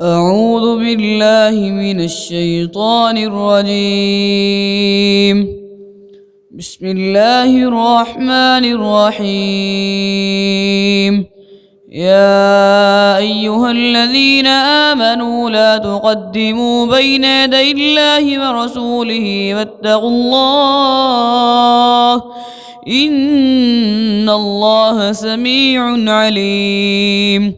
أعوذ بالله من الشيطان الرجيم. بسم الله الرحمن الرحيم. يا أيها الذين آمنوا لا تقدموا بين يدي الله ورسوله واتقوا الله إن الله سميع عليم.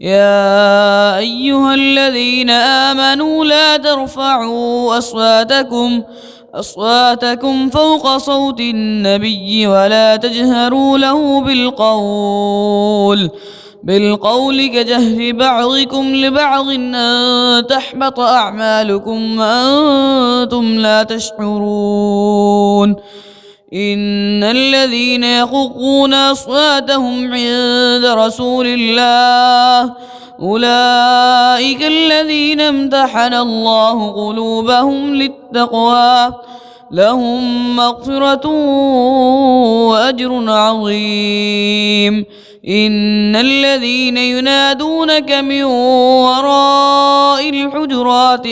يا أيها الذين آمنوا لا ترفعوا أصواتكم فوق صوت النبي ولا تجهروا له بالقول كجهر بعضكم لبعض أن تحبط أعمالكم وأنتم لا تشعرون. إن الذين يغضون أصواتهم عند رسول الله أولئك الذين امتحن الله قلوبهم للتقوى لهم مغفرة وأجر عظيم. إن الذين ينادونك من وراء الحجرات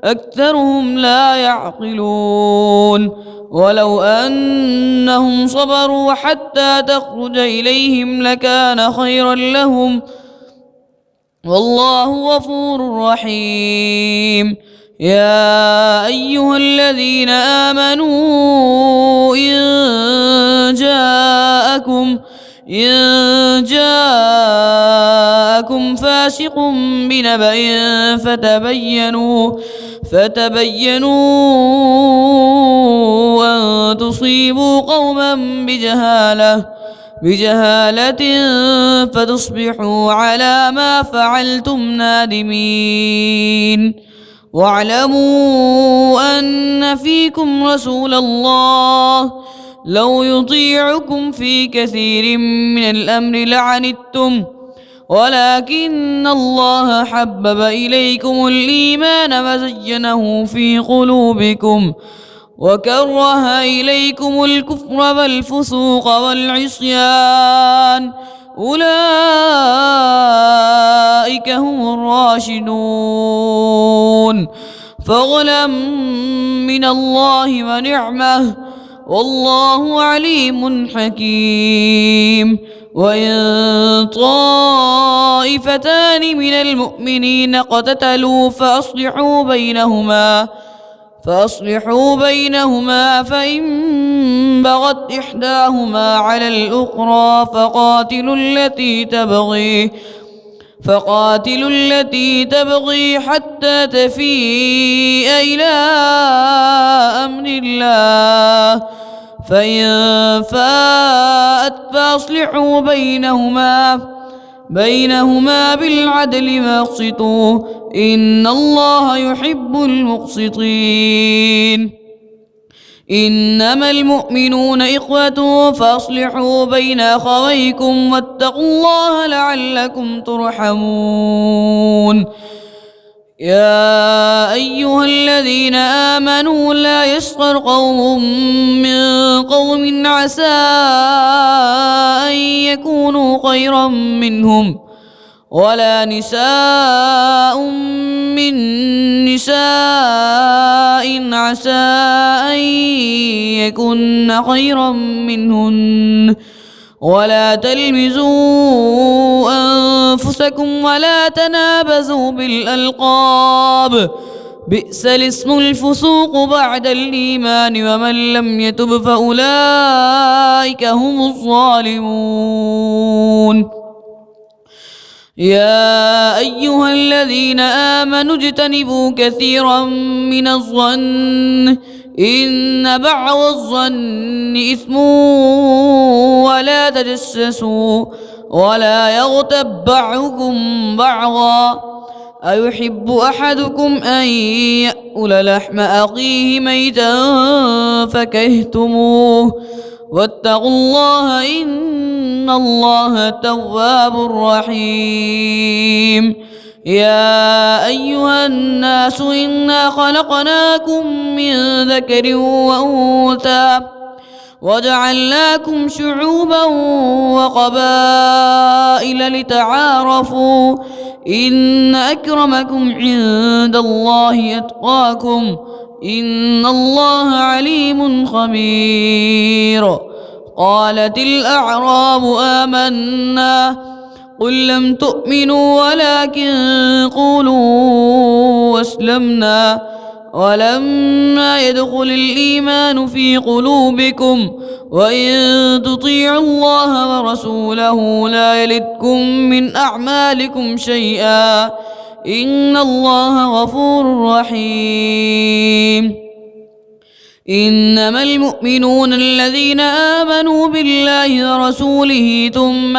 أكثرهم لا يعقلون. ولو أنهم صبروا حتى تخرج إليهم لكان خيرا لهم والله غفور رحيم. يا أيها الذين آمنوا إن جاءكم فاسق بنبأ فتبينوا أن تصيبوا قوما بجهالة فتصبحوا على ما فعلتم نادمين. واعلموا أن فيكم رسول الله لو يطيعكم في كثير من الأمر لعنتم ولكن الله حبب إليكم الإيمان وزينه في قلوبكم وكره إليكم الكفر والفسوق والعصيان أولئك هم الراشدون. فضلا من الله ونعمه والله عليم حكيم. وإن طائفتان من المؤمنين اقتتلوا فأصلحوا بينهما فإن بغت إحداهما على الأخرى فقاتلوا التي تبغي حتى تفيء إلى أمر الله فإن فاءت فأصلحوا بينهما بالعدل واقسطوا إن الله يحب المقسطين. إنما المؤمنون إخوة فأصلحوا بين أخويكم واتقوا الله لعلكم ترحمون. يا أيها الذين آمنوا لا يسخر قوم من قوم عسى أن يكونوا خيرا منهم ولا نساء من نساء عسى أن يكن خيرا منهن ولا تلمزوا أنفسكم ولا تنابزوا بالألقاب بئس الاسم الفسوق بعد الإيمان ومن لم يتب فأولئك هم الظالمون. يا أيها الذين آمنوا اجتنبوا كثيرا من الظن إن بعض الظن إثم ولا تجسسوا ولا يغتب بعضكم بعضا أيحب أحدكم أن يأكل لحم أخيه ميتا فكرهتموه واتقوا الله إن الله تواب رحيم. يا أيها الناس إنا خلقناكم من ذكر وأنثى وجعلناكم شعوبا وقبائل لتعارفوا إن أكرمكم عند الله أتقاكم إن الله عليم خبير. قالت الأعراب آمنا قل لم تؤمنوا ولكن قولوا أسلمنا ولما يدخل الإيمان في قلوبكم وإن تطيعوا الله ورسوله لا يلدكم من أعمالكم شيئا إن الله غفور رحيم. إنما المؤمنون الذين آمنوا بالله ورسوله ثم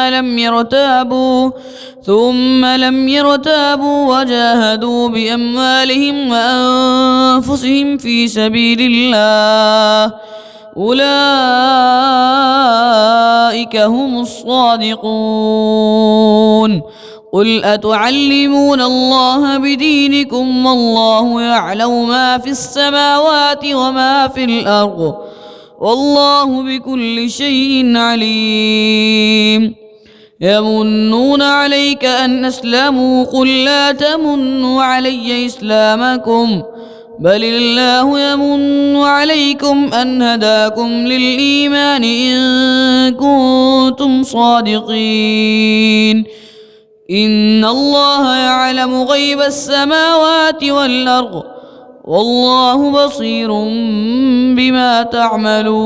لم يرتابوا وجاهدوا بأموالهم وأنفسهم في سبيل الله أولئك هم الصادقون. قل أتعلمون الله بدينكم والله يعلم ما في السماوات وما في الأرض والله بكل شيء عليم. يمنون عليك أن أسلموا قل لا تمنوا علي إسلامكم بل الله يمن عليكم أن هداكم للإيمان إن كنتم صادقين. إن الله يعلم غيب السماوات والأرض والله بصير بما تعملون.